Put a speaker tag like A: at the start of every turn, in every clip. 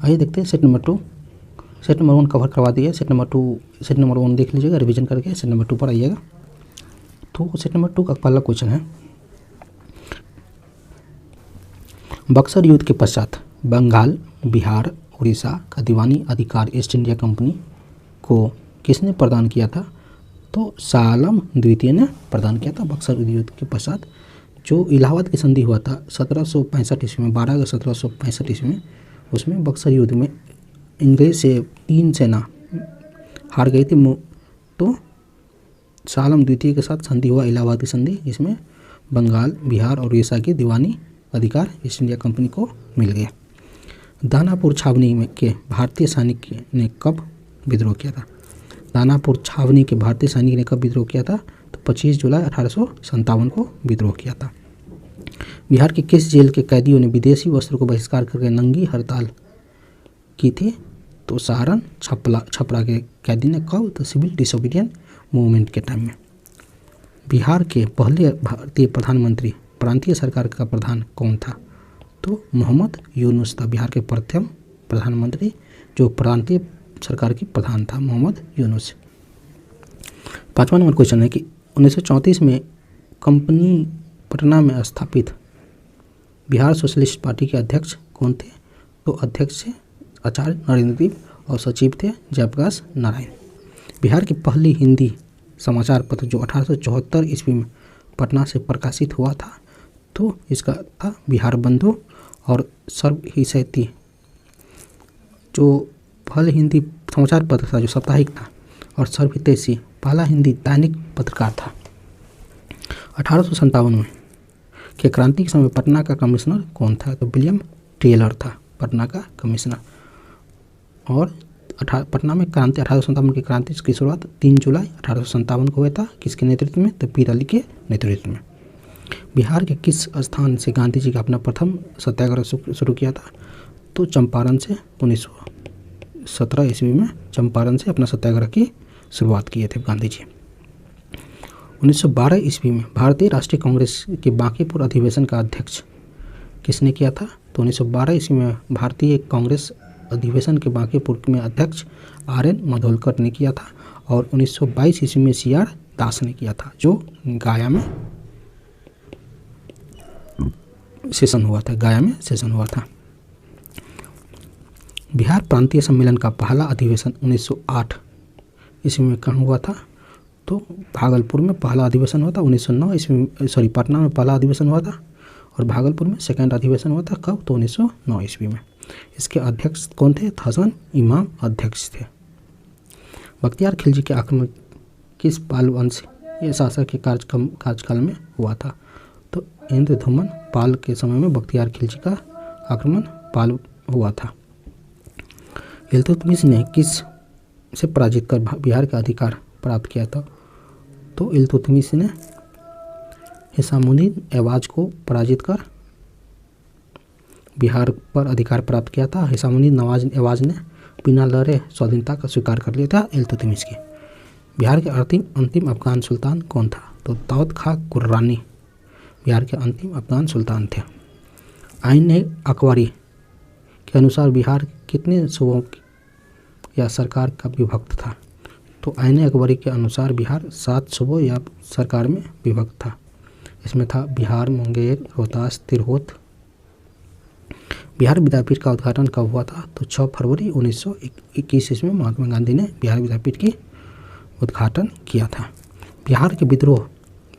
A: आइए देखते हैं set number 2। Set number 1 cover करवा दिया, सेट नंबर 1 देख लीजिएगा रिवीजन करके, सेट नंबर 2 पर आइएगा। तो सेट नंबर 2 का पहला क्वेश्चन है, बक्सर युद्ध के पश्चात बंगाल, बिहार, उड़ीसा का दीवानी अधिकार ईस्ट इंडिया कंपनी को किसने प्रदान किया था? तो शाह आलम द्वितीय ने प्रदान किया था। बक्सर युद्ध के पश्चात जो इलाहाबाद की संधि हुआ था 1765 ईस्वी में, 12 अगस्त 1765 ईस्वी में, उसमें बक्सर युद्ध में इंग्रेज से 3 सेना हार गई थी। तो शाह आलम द्वितीय के साथ संधि हुआ इलाहाबाद की संधि, जिसमें बंगाल, बिहार और उड़ीसा की दीवानी अधिकार ईस्ट इंडिया कंपनी को मिल गया। दानापुर छावनी में के भारतीय सैनिक ने कब विद्रोह किया था? दानापुर छावनी के भारतीय सैनिक ने कब विद्रोह किया था? तो 25 जुलाई 1857 को विद्रोह किया था। बिहार के किस जेल के कैदियों ने विदेशी वस्त्रों को बहिष्कार करके नंगी हड़ताल की थी? तो सहारन छपरा के कैदी ने। कब? तो सिविल डिसोबीडियंट मूवमेंट के टाइम में। बिहार के पहले भारतीय प्रधानमंत्री प्रांतीय सरकार का प्रधान कौन था? तो मोहम्मद यूनुस था बिहार के प्रथम प्रधानमंत्री जो प्रांतीय सरकार की प्रधान था, मोहम्मद यूनुस। 5वां नंबर क्वेश्चन है कि 1934 में कंपनी पटना में स्थापित बिहार सोशलिस्ट पार्टी के अध्यक्ष कौन थे? तो अध्यक्ष थे आचार्य नरेंद्रदीप और सचिव थे जयप्रकाश नारायण। बिहार की पहली हिंदी समाचार पत्र जो 1874 ईस्वी में पटना से प्रकाशित हुआ था, तो इसका था बिहार बंधु। और सर्व हितैषी जो पहले हिंदी समाचार पत्र था जो साप्ताहिक था और सर्व हितैषी पहला हिंदी दैनिक पत्रकार था। 1857 में के क्रांति के समय पटना का कमिश्नर कौन था? तो विलियम टेलर था पटना का कमिश्नर। और पटना में क्रांति 1857 की क्रांति की शुरुआत 3 जुलाई 1857 को हुआ था। किसके नेतृत्व में? तो पीर अली के नेतृत्व में। बिहार के किस स्थान से गांधी जी का अपना प्रथम सत्याग्रह शुरू किया था? तो चंपारण से 1917 ईस्वी में चंपारण से अपना सत्याग्रह की शुरुआत किए थे गांधी जी। 1912 ईस्वी में भारतीय राष्ट्रीय कांग्रेस के बांकीपुर अधिवेशन का अध्यक्ष किसने किया था? तो 1912 ईस्वी में भारतीय कांग्रेस अधिवेशन के बांकीपुर में अध्यक्ष RN माधोलकर ने किया था। और 1922 ईस्वी में CR दास ने किया था, जो गया में सेशन हुआ था। बिहार प्रांतीय सम्मेलन का पहला अधिवेशन 1908 ईस्वी में कहाँ हुआ था? तो भागलपुर में पहला अधिवेशन हुआ था। 1909 ईस्वी पटना में पहला अधिवेशन हुआ था और भागलपुर में सेकेंड अधिवेशन हुआ था। कब? तो 1909 ईस्वी में। इसके अध्यक्ष कौन थे? हसन इमाम अध्यक्ष थे। बख्तियार खिलजी के आक्रमण किस पाल वंश ये शासक के कार्यकाल में हुआ था? तो इंद्रधुमन पाल के समय में बख्तियार खिलजी का आक्रमण पाल हुआ था। इल्तुतमिश ने किस से पराजित कर बिहार का अधिकार प्राप्त किया था? तो इल्तुतमिश ने हिसामुद्दीन ऐवाज को पराजित कर बिहार पर अधिकार प्राप्त किया था। हिसामुद्दीन ऐवाज ने बिना लड़े स्वाधीनता का स्वीकार कर लिया था इल्तुतमिश की। बिहार के अंतिम अफगान सुल्तान कौन था? तो दाऊद खां कुर्रानी बिहार के अंतिम अफगान सुल्तान थे। आईन अकबरी के अनुसार बिहार कितने सूबों या सरकार का विभक्त था? तो आईन अकबरी के अनुसार बिहार 7 सूबों या सरकार में विभक्त था। इसमें था बिहार, मुंगेर, रोहतास, तिरहुत। बिहार विद्यापीठ का उद्घाटन कब हुआ था? तो 6 फरवरी 1921 ईस्वी में महात्मा गांधी ने बिहार विद्यापीठ की उद्घाटन किया था। बिहार के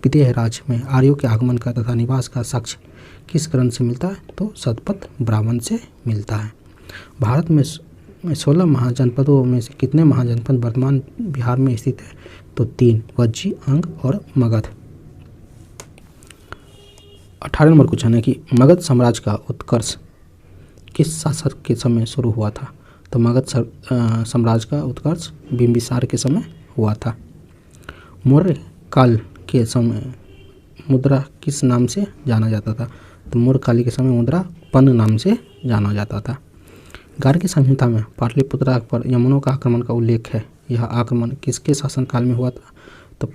A: विदेह राज्य में आर्यों के आगमन का तथा निवास का साक्ष्य किस ग्रंथ से मिलता है? तो शतपथ ब्राह्मण से मिलता है। भारत में 16 महाजनपदों में से कितने महाजनपद वर्तमान बिहार में स्थित है? तो 3, वज्जी, अंग और मगध। 18 नंबर क्वेश्चन है कि मगध साम्राज्य का उत्कर्ष किस शासक के समय शुरू हुआ था? तो मगध साम्राज्य का उत्कर्ष बिंबिसार के समय हुआ था। मौर्य काल के समय मुद्रा किस नाम से जाना जाता था? तो मौर्य काल के समय मुद्रा पन्न नाम से जाना जाता था। गार्गी संहिता में पाटलिपुत्र पर यमनों का आक्रमण का उल्लेख है। यह आक्रमण किसके शासनकाल में हुआ था? तो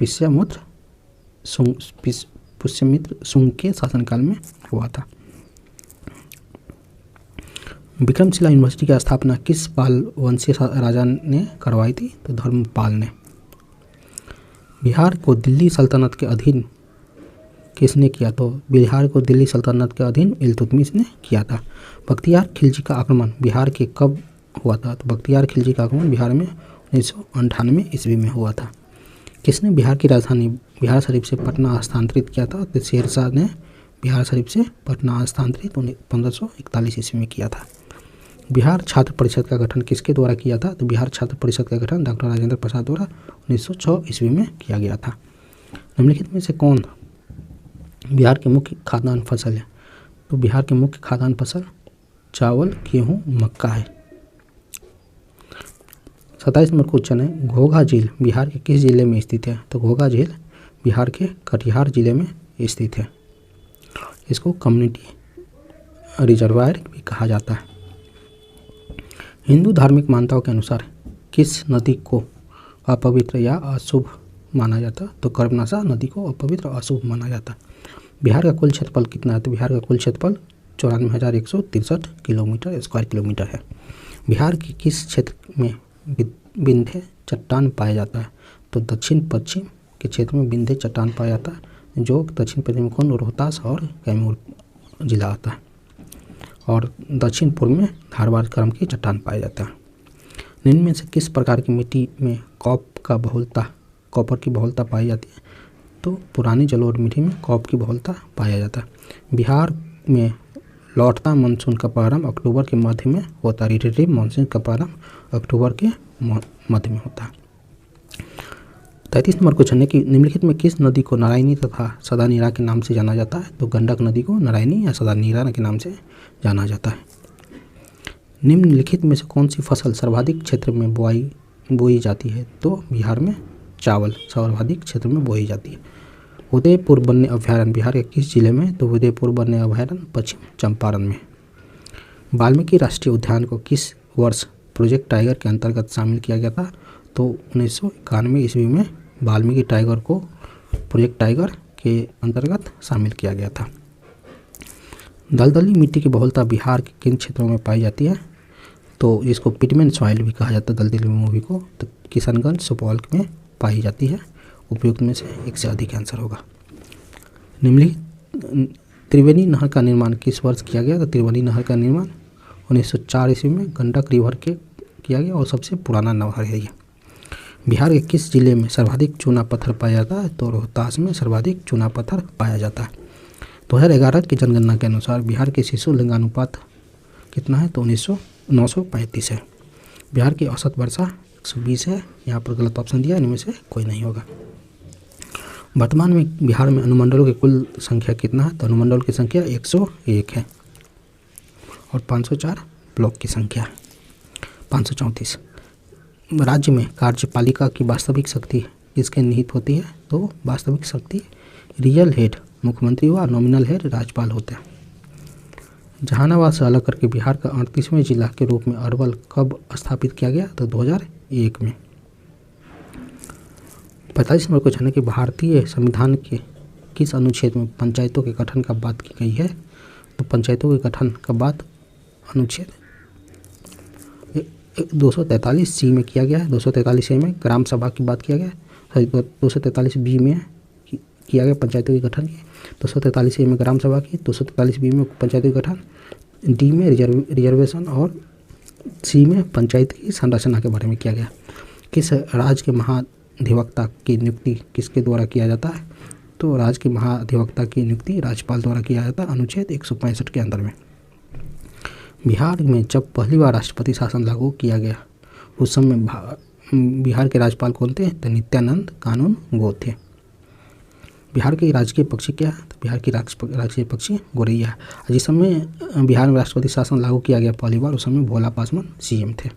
A: पुष्यमित्र शुंग के शासनकाल में हुआ था। विक्रमशिला यूनिवर्सिटी की स्थापना किस पाल वंशीय राजा ने करवाई थी? तो धर्मपाल ने। बिहार को दिल्ली सल्तनत के अधीन किसने किया? तो बिहार को दिल्ली सल्तनत के अधीन इल्तुतमिश ने किया था। बख्तियार खिलजी का आक्रमण बिहार के कब हुआ था? तो बख्तियार खिलजी का आक्रमण बिहार में 1998 ईस्वी में हुआ था। किसने बिहार की राजधानी बिहार शरीफ से पटना स्थानांतरित किया था? तो शेरशाह ने बिहार शरीफ से पटना स्थानांतरित 1541 ईस्वी में किया था। बिहार छात्र परिषद का गठन किसके द्वारा किया था? तो बिहार छात्र परिषद का गठन डॉक्टर राजेंद्र प्रसाद द्वारा 1906 ईस्वी में किया गया था। निम्नलिखित में से कौन बिहार के मुख्य खाद्यान्न फसल है? तो बिहार के मुख्य खाद्यान्न फसल चावल, गेहूँ, मक्का है। 27 नंबर क्वेश्चन है, घोघा झील बिहार के किस जिले में स्थित है? तो घोघा झील बिहार के कटिहार जिले में स्थित है। इसको कम्युनिटी रिजर्वायर भी कहा जाता है। हिंदू धार्मिक मान्यताओं के अनुसार किस नदी को अपवित्र या अशुभ माना जाता? तो कर्मनाशा नदी को अपवित्र और अशुभ माना जाता। बिहार का कुल क्षेत्रफल कितना है? तो बिहार का कुल क्षेत्रफल 94,163 किलोमीटर स्क्वायर किलोमीटर है। बिहार के किस क्षेत्र में विंध्य चट्टान पाया जाता है? तो दक्षिण पश्चिम के क्षेत्र में विंध्य चट्टान पाया जाता है, जो दक्षिण पश्चिम में रोहतास और कैमूर जिला आता है, और दक्षिण पूर्व में धारवाड़ क्रम की चट्टान पाया जाता है। निम्न में से किस प्रकार की मिट्टी में कॉपर की बहुलता पाई जाती है? तो पुरानी जलोढ़ मिट्टी में कॉपर की बहुलता पाया जाता है। बिहार में लौटता मानसून का प्रारंभ अक्टूबर के मध्य में होता है। रिटेटिव मानसून का प्रारंभ अक्टूबर के मध्य में होता है। 33 नंबर क्वेश्चन है कि निम्नलिखित में किस नदी को नारायणी तथा सदानीरा के नाम से जाना जाता है? तो गंडक नदी को नारायणी या सदानीरा के नाम से जाना जाता है। निम्नलिखित में से कौन सी फसल सर्वाधिक क्षेत्र में बोई जाती है? तो बिहार में चावल सर्वाधिक क्षेत्र में बोई जाती है। उदयपुर वन्य अभयारण्य बिहार के किस जिले में? तो उदयपुर वन्य अभयारण्य पश्चिम चंपारण में। वाल्मीकि राष्ट्रीय उद्यान को किस वर्ष प्रोजेक्ट टाइगर के अंतर्गत शामिल किया गया था? तो 1991 ईस्वी में वाल्मीकि टाइगर को प्रोजेक्ट टाइगर के अंतर्गत शामिल किया गया था। दलदली मिट्टी की बहुलता बिहार के किन क्षेत्रों में पाई जाती है? तो इसको पिटमेंट सॉइल भी कहा जाता है दलदली मूवी को। तो किशनगंज सुपौल में पाई जाती है। उपयुक्त में से एक से अधिक आंसर होगा। निम्नलिखित त्रिवेणी नहर का निर्माण किस वर्ष किया गया? तो त्रिवेणी नहर का निर्माण 1904 ईस्वी में गंडक रिवर के किया गया और सबसे पुराना नहर है ये। बिहार के किस जिले में सर्वाधिक चूना पत्थर पाया जाता है? तो रोहतास में सर्वाधिक चूना पत्थर पाया जाता है। 2011 की जनगणना के अनुसार बिहार के शिशु लिंगानुपात कितना है? तो 935 है। बिहार की औसत वर्षा 120 है। यहाँ पर गलत ऑप्शन दिया, इनमें से कोई नहीं होगा। वर्तमान में बिहार में अनुमंडलों की कुल संख्या कितना है? तो अनुमंडल की संख्या 101 है और 504 ब्लॉक की संख्या 534। राज्य में कार्यपालिका की वास्तविक शक्ति किसके निहित होती है? तो वास्तविक शक्ति रियल हेड मुख्यमंत्री व नॉमिनल हेड राज्यपाल होते हैं। जहानाबाद से अलग करके बिहार का 38वें जिला के रूप में अरवल कब स्थापित किया गया? तो 2001 में। 45 नंबर क्वेश्चन है कि भारतीय संविधान के किस अनुच्छेद में पंचायतों के गठन का बात की गई है? तो पंचायतों के गठन का बात अनुच्छेद 243 में किया गया है। 243 में ग्राम सभा की बात किया गया है। 243 बी में किया गया पंचायतों के गठन की। 243 में ग्राम सभा की, 243 बी में पंचायतों के गठन, डी में रिजर्वेशन और सी में पंचायत की संरचना के बारे में किया गया। किस राज्य के महाधिवक्ता की नियुक्ति किसके द्वारा किया जाता है? तो राज्य के महाधिवक्ता की नियुक्ति राज्यपाल द्वारा किया जाता है अनुच्छेद 165 के अंदर में। बिहार में जब पहली बार राष्ट्रपति शासन लागू किया गया उस समय बिहार के राज्यपाल कौन थे? तो नित्यानंद कानून गो थे। बिहार के राजकीय पक्षी क्या है? तो बिहार की राजकीय पक्षी गोरैया है। जिस समय बिहार में राष्ट्रपति शासन लागू किया गया पहली बार उस समय भोला पासवान सीएम थे।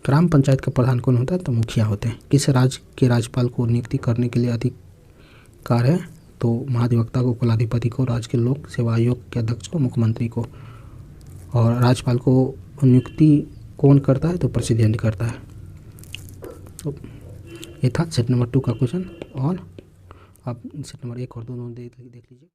A: ग्राम पंचायत का प्रधान कौन होता है? तो मुखिया होते हैं। किस राज्य के राज्यपाल को नियुक्ति करने के लिए अधिकार है? तो महाधिवक्ता को, कुलाधिपति को, राज्य के लोक सेवा आयोग के अध्यक्ष को, मुख्यमंत्री को। और राज्यपाल को नियुक्ति कौन करता है? तो प्रेसिडेंट करता है। तो ये था सेट नंबर 2 का क्वेश्चन और आप सेट नंबर 1 और 2 देख लीजिए।